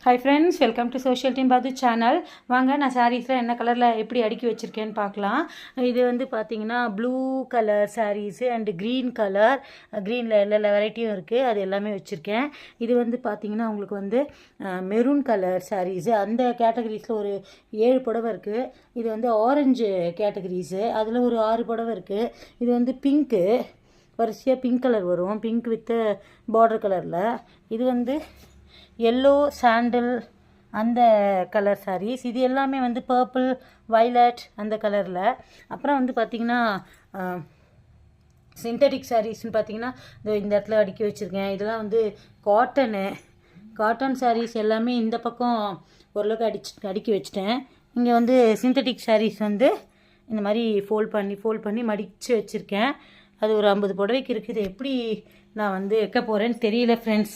Hi friends, welcome to social team பாது channel. வாங்க, நான் சாரீஸில் என்ன கலரில் எப்படி அடுக்கி வச்சுருக்கேன்னு பார்க்கலாம். இது வந்து பார்த்தீங்கன்னா blue colour saris and green colour, க்ரீனில் எல்லா வெரைட்டியும் இருக்குது, அது எல்லாமே வச்சுருக்கேன். இது வந்து பார்த்தீங்கன்னா உங்களுக்கு வந்து மெரூன் கலர் சாரீஸு, அந்த கேட்டகரிஸில் ஒரு 7 புடவை இருக்குது. இது வந்து ஆரஞ்சு கேட்டகரிஸு, அதில் ஒரு 6 புடவை இருக்குது. இது வந்து பிங்க்கு, வரிசையாக பிங்க் கலர் வரும், பிங்க் வித்து பார்டர் கலரில். இது வந்து எல்லோ சாண்டில் அந்த கலர் சாரீஸ். இது எல்லாமே வந்து பர்பிள் வைலட் அந்த கலரில். அப்புறம் வந்து பார்த்திங்கன்னா சிந்தட்டிக் சாரீஸ்ன்னு பார்த்தீங்கன்னா இந்த இடத்துல அடுக்கி வச்சுருக்கேன். இதெல்லாம் வந்து காட்டன் சாரீஸ் எல்லாமே இந்த பக்கம் ஓரளவுக்கு அடுக்கி வச்சுட்டேன். இங்கே வந்து சிந்தட்டிக் சாரீஸ் வந்து இந்த மாதிரி ஃபோல்ட் பண்ணி மடித்து வச்சுருக்கேன். அது ஒரு 50 புடவைக்கு இருக்குது. எப்படி நான் வந்து வைக்க போகிறேன்னு தெரியல ஃப்ரெண்ட்ஸ்.